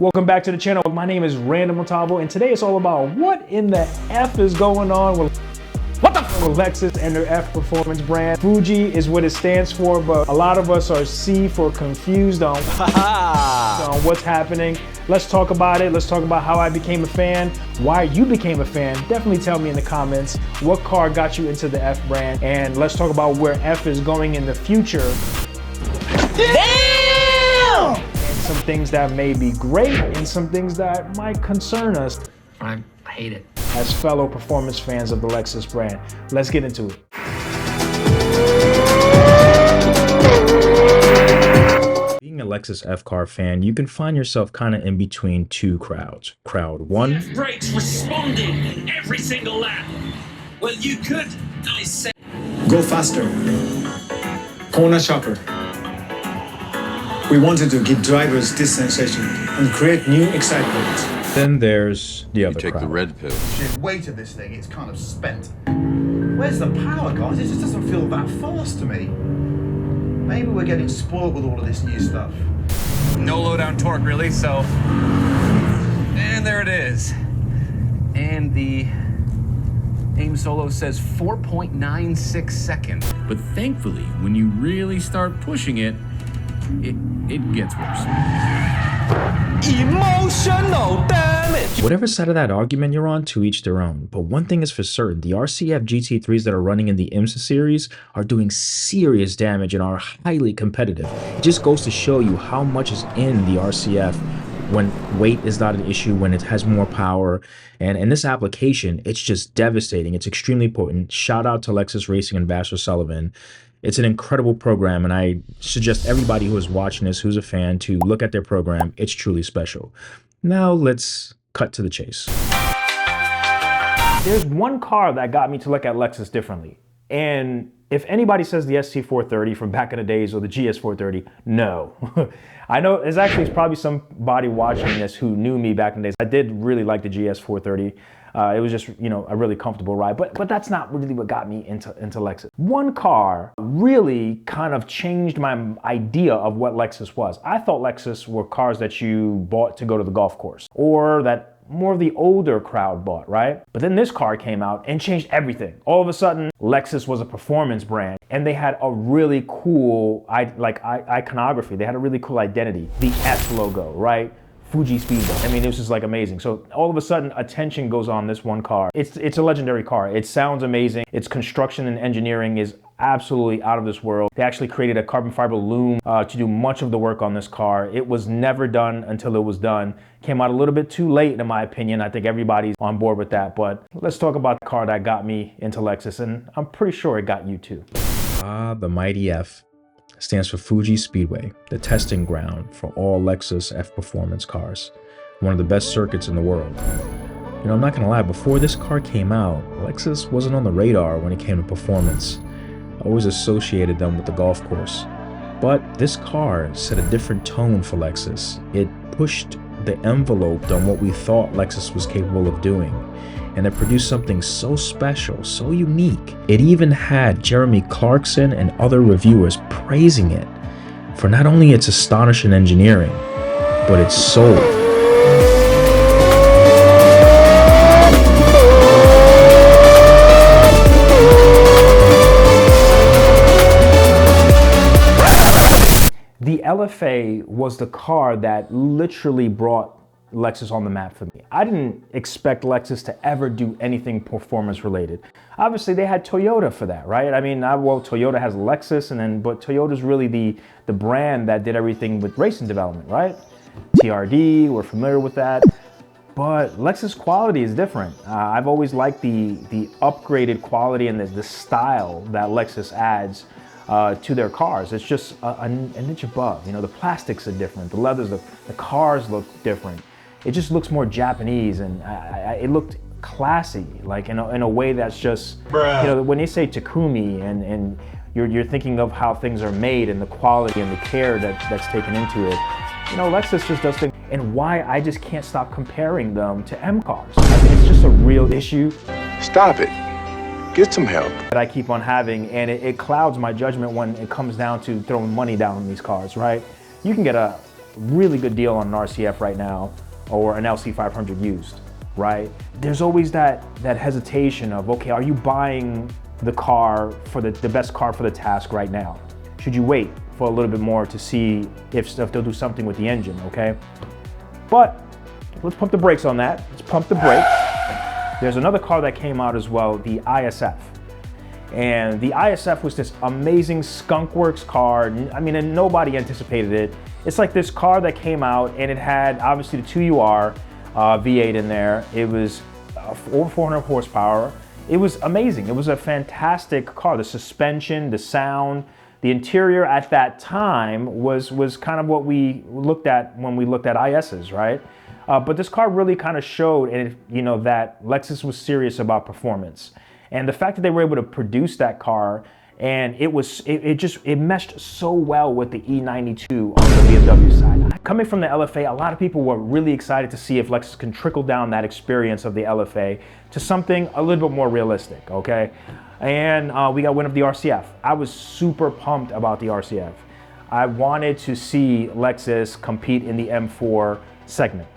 Welcome back to the channel. My name is Random Montavo, and today it's all about what in the F is going on with Lexus and their F Performance brand. Fuji is what it stands for, but a lot of us are C for confused on what's happening. Let's talk about it. Let's talk about how I became a fan, why you became a fan. Definitely tell me in the comments what car got you into the F brand, and let's talk about where F is going in the future. Damn! And some things that may be great and some things that might concern us. I hate it. As fellow performance fans of the Lexus brand. Let's get into it. Being a Lexus F car fan, you can find yourself kind of in between two crowds. Crowd one. F brakes responding every single lap. Well, you could dissect. Go faster. Corner sharper. We wanted to give drivers this sensation and create new excitement. Then there's the other Take crowd. the red pill. The weight of this thing, it's kind of spent. Where's the power, guys? It just doesn't feel that fast to me. Maybe we're getting spoiled with all of this new stuff. No low down torque really, so. And there it is. And the aim solo says 4.96 seconds. But thankfully, when you really start pushing it, it gets worse. Emotional damage. Whatever side of that argument you're on, to each their own. But one thing is for certain, the RCF GT3s that are running in the IMSA series are doing serious damage and are highly competitive. It just goes to show you how much is in the RCF when weight is not an issue, when it has more power. And in this application, it's just devastating. It's extremely potent. Shout out to Lexus Racing and Vassar Sullivan. It's an incredible program, and I suggest everybody who is watching this, who's a fan, to look at their program. It's truly special. Now let's cut to the chase. There's one car that got me to look at Lexus differently. And if anybody says the ST430 from back in the days or the GS430, no. I know it's probably somebody watching this who knew me back in the days. I did really like the GS430. It was just, you know, a really comfortable ride, but that's not really what got me into Lexus. One car really kind of changed my idea of what Lexus was. I thought Lexus were cars that you bought to go to the golf course, or that more of the older crowd bought, right? But then this car came out and changed everything. All of a sudden, Lexus was a performance brand, and they had a really cool iconography. They had a really cool identity. The F logo, right? Fuji Speedway. I mean, it was just like amazing. So all of a sudden, attention goes on this one car. It's a legendary car. It sounds amazing. Its construction and engineering is absolutely out of this world. They actually created a carbon fiber loom to do much of the work on this car. It was never done until it was done. Came out a little bit too late, in my opinion. I think everybody's on board with that. But let's talk about the car that got me into Lexus, and I'm pretty sure it got you too. The mighty F stands for Fuji Speedway, the testing ground for all Lexus F Performance cars. One of the best circuits in the world. You know, I'm not gonna lie, before this car came out, Lexus wasn't on the radar when it came to performance. I always associated them with the golf course. But this car set a different tone for Lexus. It pushed the envelope on what we thought Lexus was capable of doing. And it produced something so special, so unique. It even had Jeremy Clarkson and other reviewers praising it for not only its astonishing engineering, but its soul. The LFA was the car that literally brought Lexus on the map for me. I didn't expect Lexus to ever do anything performance related. Obviously they had Toyota for that, right? I mean, well, Toyota has Lexus, but Toyota's really the brand that did everything with racing development, right? TRD, we're familiar with that. But Lexus quality is different. I've always liked the upgraded quality and the style that Lexus adds to their cars. It's just an inch above. You know, the plastics are different, the leathers, the cars look different. It just looks more Japanese, and it looked classy, like in a way that's just, you know, when they say Takumi and you're thinking of how things are made and the quality and the care that's taken into it. You know, Lexus just does things, and why I just can't stop comparing them to M cars. I mean, it's just a real issue. Stop it. Get some help. That I keep on having, and it clouds my judgment when it comes down to throwing money down on these cars, right? You can get a really good deal on an RCF right now or an LC500 used, right? There's always that hesitation of, okay, are you buying the car for the best car for the task right now? Should you wait for a little bit more to see if they'll do something with the engine, okay? But let's pump the brakes on that. Let's pump the brakes. There's another car that came out as well, the ISF. And the ISF was this amazing skunkworks car. I mean, and nobody anticipated it. It's like this car that came out and it had obviously the 2UR V8 in there. It was over 400 horsepower. It was amazing. It was a fantastic car. The suspension, the sound, the interior at that time was kind of what we looked at when we looked at ISs, right? But this car really kind of showed, that Lexus was serious about performance. And the fact that they were able to produce that car, and it meshed so well with the E92 on the BMW side. Coming from the LFA, a lot of people were really excited to see if Lexus can trickle down that experience of the LFA to something a little bit more realistic, okay? And we got wind of the RCF. I was super pumped about the RCF. I wanted to see Lexus compete in the M4 segment,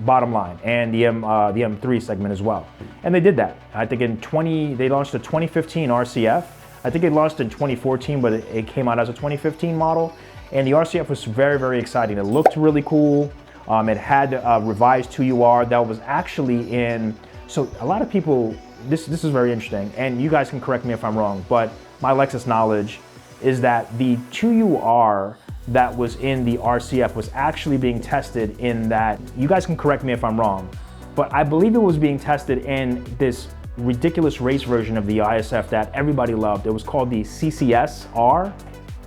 bottom line, and the M3 segment as well. And they did that. I think they launched a 2015 RCF. I think it launched in 2014, but it came out as a 2015 model. And the RCF was very, very exciting. It looked really cool. It had a revised 2UR that was actually in, so a lot of people, this is very interesting, and you guys can correct me if I'm wrong, but my Lexus knowledge is that the 2UR that was in the RCF was actually being tested in that, you guys can correct me if I'm wrong, but I believe it was being tested in this ridiculous race version of the ISF that everybody loved. It was called the CCS-R.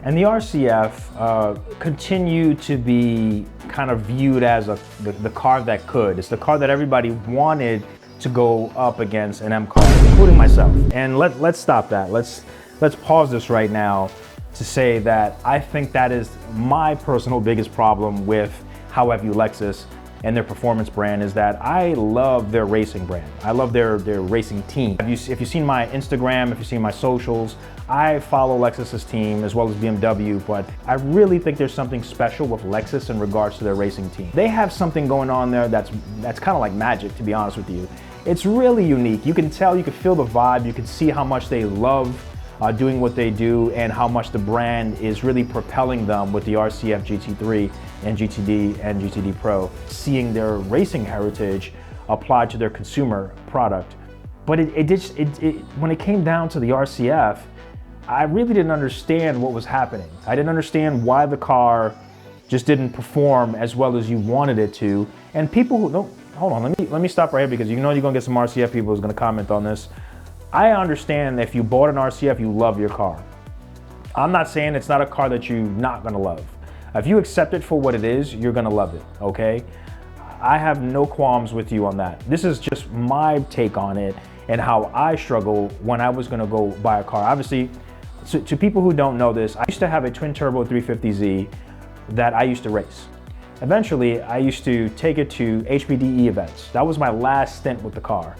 And the RCF continued to be kind of viewed as the car that could. It's the car that everybody wanted to go up against an M car, including myself. And let's stop that. Let's pause this right now to say that I think that is my personal biggest problem with how I view Lexus and their performance brand, is that I love their racing brand. I love their racing team. If you've seen my Instagram, if you've seen my socials, I follow Lexus's team as well as BMW, but I really think there's something special with Lexus in regards to their racing team. They have something going on there that's kind of like magic, to be honest with you. It's really unique. You can tell, you can feel the vibe, you can see how much they love doing what they do and how much the brand is really propelling them with the RCF GT3 and GTD and GTD Pro, seeing their racing heritage applied to their consumer product. But when it came down to the RCF, I really didn't understand what was happening. I didn't understand why the car just didn't perform as well as you wanted it to. And people who, no, hold on, let me stop right here, because you know you're gonna get some RCF people who's gonna comment on this. I understand if you bought an RCF, you love your car. I'm not saying it's not a car that you're not gonna love. If you accept it for what it is, you're gonna love it, okay? I have no qualms with you on that. This is just my take on it and how I struggle when I was gonna go buy a car. Obviously, to people who don't know this, I used to have a twin turbo 350Z that I used to race. Eventually, I used to take it to HPDE events. That was my last stint with the car.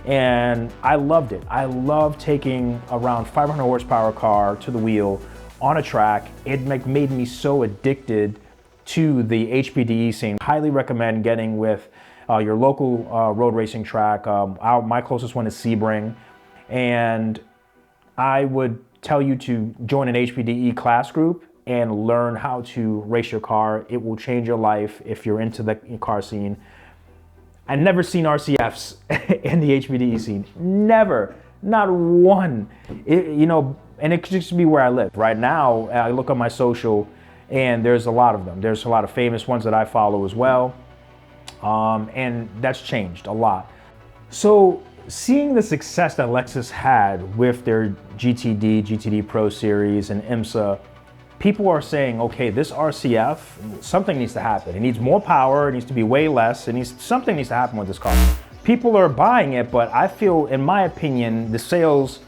And I loved it. I loved taking around 500 horsepower car to the wheel on a track. It made me so addicted to the HPDE scene. Highly recommend getting with your local road racing track. My closest one is Sebring. And I would tell you to join an HPDE class group and learn how to race your car. It will change your life if you're into the car scene. I've never seen RCFs in the HPDE scene. Never, not one. And it could just be where I live. Right now, I look on my social and there's a lot of them. There's a lot of famous ones that I follow as well. And that's changed a lot. So seeing the success that Lexus had with their GTD, GTD Pro series and IMSA, people are saying, okay, this RCF, something needs to happen. It needs more power, it needs to be way less, something needs to happen with this car. People are buying it, but I feel, in my opinion, the sales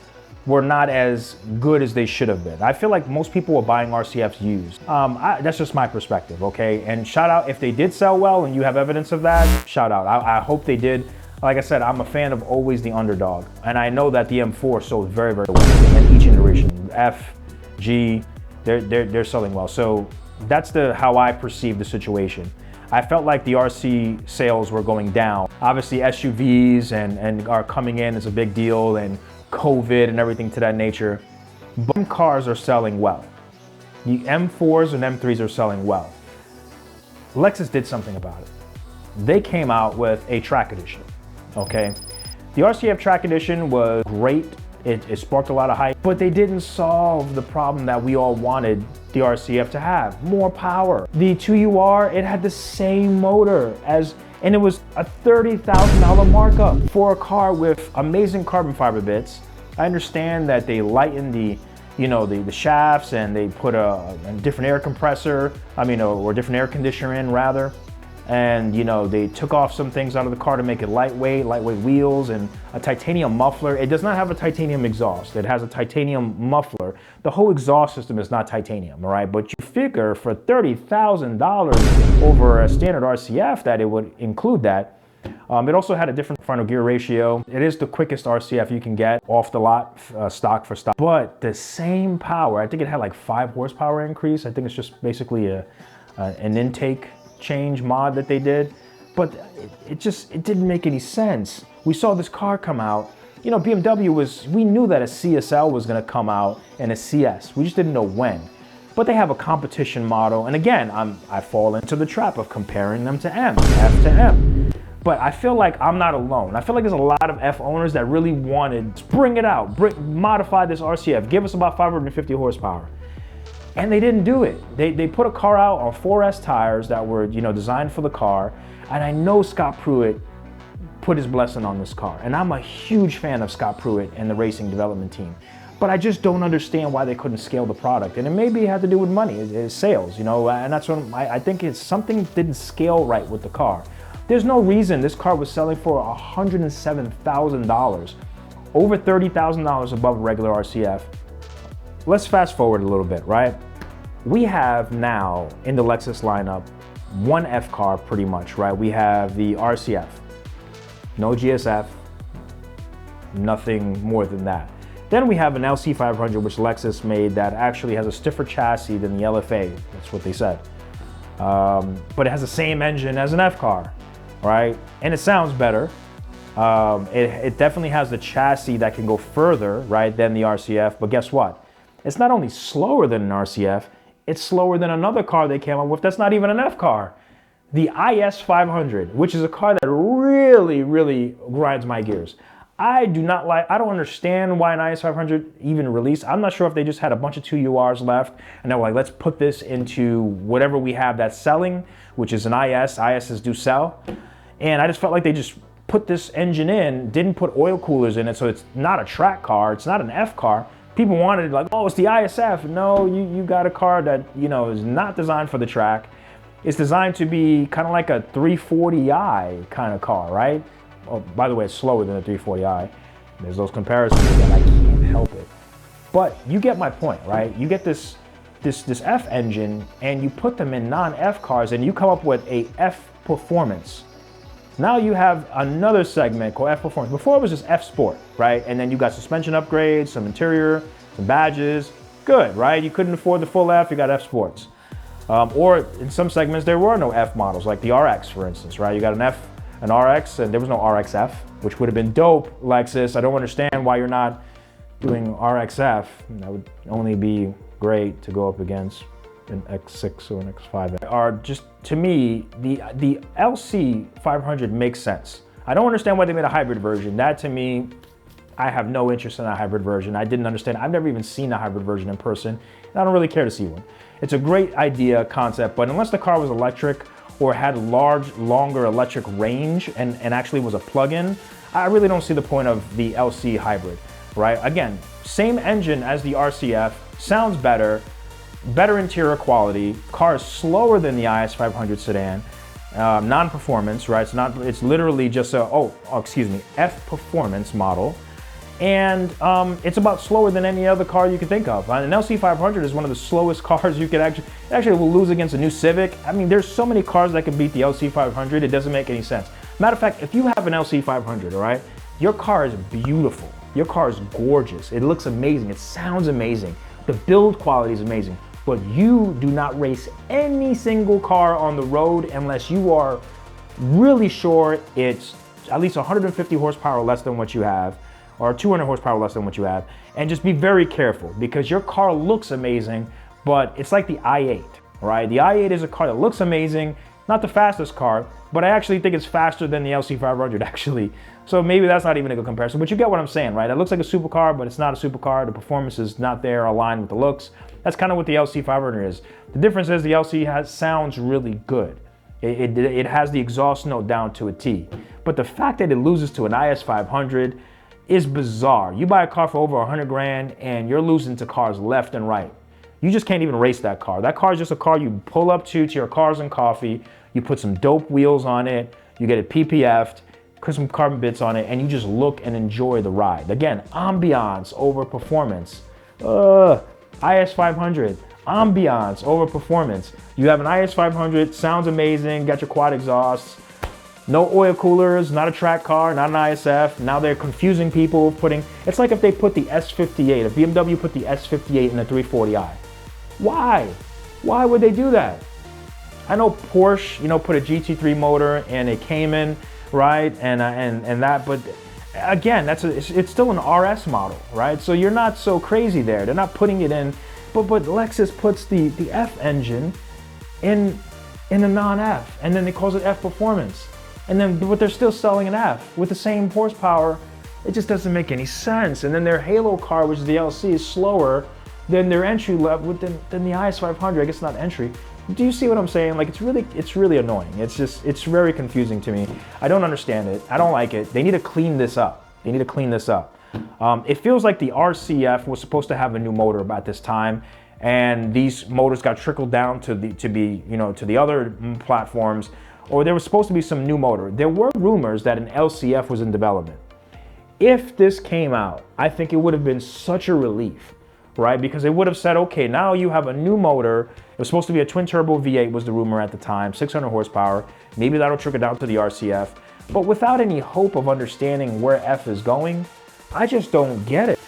were not as good as they should have been. I feel like most people were buying RCFs used. That's just my perspective, okay? And shout out if they did sell well and you have evidence of that, shout out. I hope they did. Like I said, I'm a fan of always the underdog. And I know that the M4 sold very, very well in each iteration. F, G, they're selling well. So That's how I perceive the situation. I felt like the RC sales were going down. Obviously SUVs and are coming in is a big deal, and COVID and everything to that nature. But cars are selling well. The M4s and M3s are selling well. Lexus did something about it. They came out with a track edition, okay? The RCF track edition was great. It sparked a lot of hype, but they didn't solve the problem that we all wanted the RCF to have, more power. The 2UR, it had the same motor and it was a $30,000 markup for a car with amazing carbon fiber bits. I understand that they lightened the shafts and they put a different air compressor, or different air conditioner in rather. And they took off some things out of the car to make it lightweight wheels and a titanium muffler. It does not have a titanium exhaust. It has a titanium muffler. The whole exhaust system is not titanium, all right? But you figure for $30,000 over a standard RCF that it would include that. It also had a different frontal gear ratio. It is the quickest RCF you can get off the lot, stock for stock. But the same power, I think it had like 5 horsepower increase. I think it's just basically an intake change mod that they did, but it didn't make any sense. We saw this car come out, BMW we knew that a CSL was going to come out and a CS, we just didn't know when. But they have a competition model, and again, I fall into the trap of comparing them to F to M. But I feel like I'm not alone. I feel like there's a lot of F owners that really wanted, bring it out, modify this RCF, give us about 550 horsepower. And they didn't do it. They put a car out on 4S tires that were, designed for the car. And I know Scott Pruitt put his blessing on this car. And I'm a huge fan of Scott Pruitt and the racing development team. But I just don't understand why they couldn't scale the product. And it maybe had to do with money, it's sales, and that's what I think it's something didn't scale right with the car. There's no reason this car was selling for $107,000, over $30,000 above regular RCF. Let's fast forward a little bit, right? We have now in the Lexus lineup one F car pretty much, right? We have the RCF, no GSF, nothing more than that. Then we have an LC500, which Lexus made that actually has a stiffer chassis than the LFA, that's what they said. But it has the same engine as an F car, right? And it sounds better. It definitely has the chassis that can go further, right, than the RCF, but guess what? It's not only slower than an RCF, it's slower than another car they came up with that's not even an F car. The IS500, which is a car that really, really grinds my gears. I don't understand why an IS500 even released. I'm not sure if they just had a bunch of 2URs left and they were like, let's put this into whatever we have that's selling, which is an IS. ISs do sell. And I just felt like they just put this engine in, didn't put oil coolers in it, so it's not a track car, it's not an F car. People wanted like, oh, it's the ISF. No, you got a car that, is not designed for the track. It's designed to be kind of like a 340i kind of car, right? Oh, by the way, it's slower than a 340i. There's those comparisons that I can't help it. But you get my point, right? You get this F engine and you put them in non-F cars and you come up with a F Performance. Now you have another segment called F Performance. Before it was just F Sport, right? And then you got suspension upgrades, some interior, some badges. Good, right? You couldn't afford the full F, you got F Sports. Or in some segments, there were no F models, like the RX, for instance, right? You got an RX, and there was no RXF, which would have been dope, Lexus. I don't understand why you're not doing RXF. That would only be great to go up against an X6 or an X5. Are just, to me, the LC500 makes sense. I don't understand why they made a hybrid version. That, to me, I have no interest in a hybrid version. I didn't understand. I've never even seen a hybrid version in person, and I don't really care to see one. It's a great idea, concept, but unless the car was electric or had longer electric range and actually was a plug-in, I really don't see the point of the LC hybrid, right? Again, same engine as the RCF, sounds better interior quality, car is slower than the IS500 sedan, non-performance, right? It's literally just F Performance model. And it's about slower than any other car you can think of. An LC500 is one of the slowest cars you could actually will lose against a new Civic. I mean, there's so many cars that can beat the LC500, it doesn't make any sense. Matter of fact, if you have an LC500, all right, your car is beautiful. Your car is gorgeous. It looks amazing. It sounds amazing. The build quality is amazing. but you do not race any single car on the road unless you are really sure it's at least 150 horsepower less than what you have, or 200 horsepower less than what you have, and just be very careful because your car looks amazing, but it's like the i8, right? The i8 is a car that looks amazing, not the fastest car, but I actually think it's faster than the LC500 actually. So maybe that's not even a good comparison, but you get what I'm saying, right? It looks like a supercar, but it's not a supercar. The performance is not there aligned with the looks. That's kind of what the LC500 is. The difference is the LC sounds really good. It has the exhaust note down to a T. But the fact that it loses to an IS500 is bizarre. You buy a car for over 100 grand and you're losing to cars left and right. You just can't even race that car. That car is just a car you pull up to your Cars and Coffee, you put some dope wheels on it, you get it PPF'd, put some carbon bits on it, and you just look and enjoy the ride. Again, ambiance over performance. IS500, ambiance over performance. You have an IS500, sounds amazing, got your quad exhausts, no oil coolers, not a track car, not an ISF. Now they're confusing people putting, it's like if they put the S58, if BMW put the S58 in the 340i. Why? Why would they do that? I know Porsche, put a GT3 motor in a Cayman, right? And that, but again, it's still an RS model, right? So you're not so crazy there. They're not putting it in, but Lexus puts the F engine in a non-F, and then they calls it F Performance. But they're still selling an F with the same horsepower. It just doesn't make any sense. And then their Halo car, which is the LC, is slower than their entry level, than the IS500. I guess not entry. Do you see what I'm saying? Like, it's really annoying. It's very confusing to me. I don't understand it. I don't like it. They need to clean this up. It feels like the RCF was supposed to have a new motor about this time, and these motors got trickled down to the other platforms, or there was supposed to be some new motor. There were rumors that an LCF was in development. If this came out, I think it would have been such a relief, right? Because it would have said, okay, now you have a new motor. It was supposed to be a twin turbo V8 was the rumor at the time, 600 horsepower. Maybe that'll trickle down to the RCF. But without any hope of understanding where F is going, I just don't get it.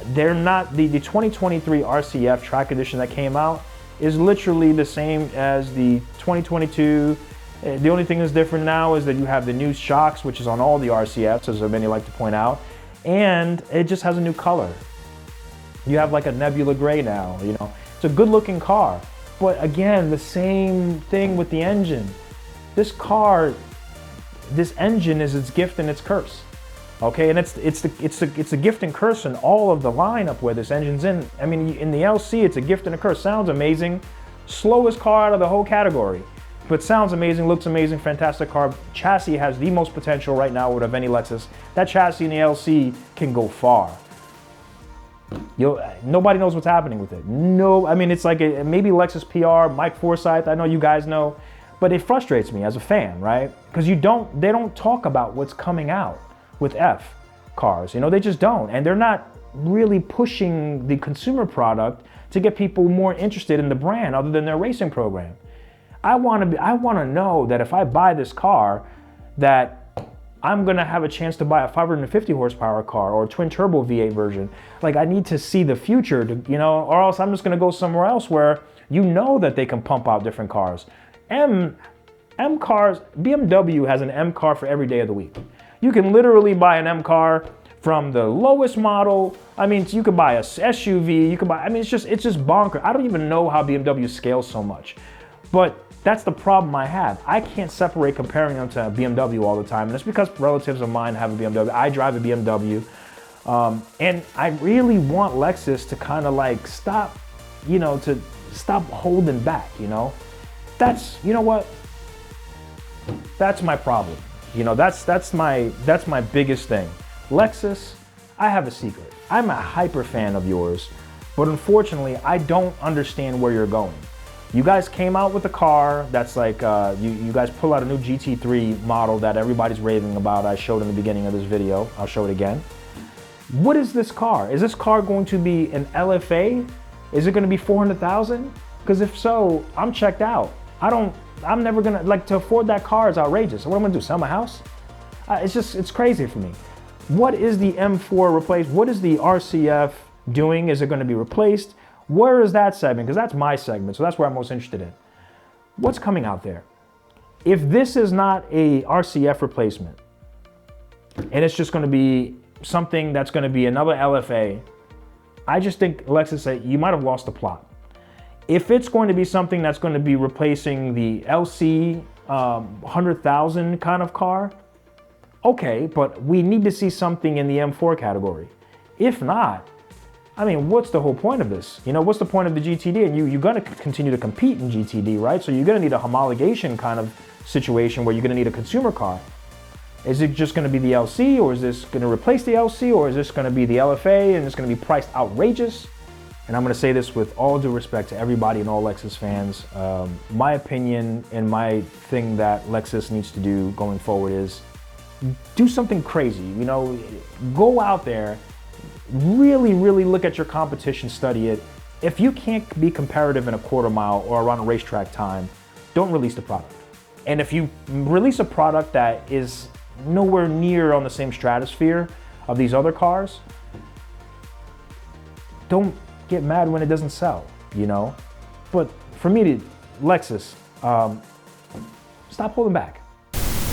They're not, the 2023 RCF track edition that came out is literally the same as the 2022. The only thing that's different now is that you have the new shocks, which is on all the RCFs, as many like to point out, and it just has a new color. You have like a nebula gray now, It's a good looking car, but again, the same thing with the engine. This engine is its gift and its curse. Okay, and it's a gift and curse in all of the lineup where this engine's in. I mean, in the LC, it's a gift and a curse. Sounds amazing, slowest car out of the whole category, but sounds amazing, looks amazing, fantastic car. Chassis has the most potential right now out of any Lexus. That chassis in the LC can go far. Nobody knows what's happening with it. No, I mean, it's like maybe Lexus PR, Mike Forsyth, I know you guys know, but it frustrates me as a fan, right? Because they don't talk about what's coming out with F cars, they just don't. And they're not really pushing the consumer product to get people more interested in the brand other than their racing program. I want to know that if I buy this car, that I'm gonna have a chance to buy a 550 horsepower car or a twin turbo V8 version. Like, I need to see the future, or else I'm just gonna go somewhere else where that they can pump out different cars. M cars, BMW has an M car for every day of the week. You can literally buy an M car from the lowest model. I mean, you could buy a SUV, it's just bonkers. I don't even know how BMW scales so much, but that's the problem I have. I can't separate comparing them to BMW all the time, and it's because relatives of mine have a BMW. I drive a BMW, and I really want Lexus to kind of like stop, to stop holding back, That's, what? That's my problem. That's my biggest thing. Lexus, I have a secret. I'm a hyper fan of yours, but unfortunately, I don't understand where you're going. You guys came out with a car that's like, you guys pull out a new GT3 model that everybody's raving about. I showed in the beginning of this video. I'll show it again. What is this car? Is this car going to be an LFA? Is it going to be 400,000? Because if so, I'm checked out. I'm never gonna, to afford that car is outrageous. What am I gonna do, sell my house? It's crazy for me. What is the M4 replaced? What is the RCF doing? Is it gonna be replaced? Where is that segment? Because that's my segment, so that's where I'm most interested in. What's coming out there? If this is not a RCF replacement, and it's just going to be something that's going to be another LFA, I just think Lexus said you might have lost the plot. If it's going to be something that's going to be replacing the LC 100,000 kind of car, okay, but we need to see something in the M4 category. If not, I mean, what's the whole point of this? You know, what's the point of the GTD? And you're going to continue to compete in GTD, right? So you're going to need a homologation kind of situation where you're going to need a consumer car. Is it just going to be the LC, or is this going to replace the LC, or is this going to be the LFA and it's going to be priced outrageous? And I'm going to say this with all due respect to everybody and all Lexus fans. My opinion and my thing that Lexus needs to do going forward is do something crazy. You know, go out there, really, really look at your competition, study it. If you can't be comparative in a quarter mile or around a racetrack time, don't release the product. And if you release a product that is nowhere near on the same stratosphere of these other cars, don't get mad when it doesn't sell, you know? But for me, Lexus, stop holding back.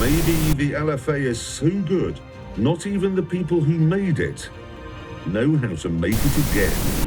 Maybe the LFA is so good, not even the people who made it know how to make it again.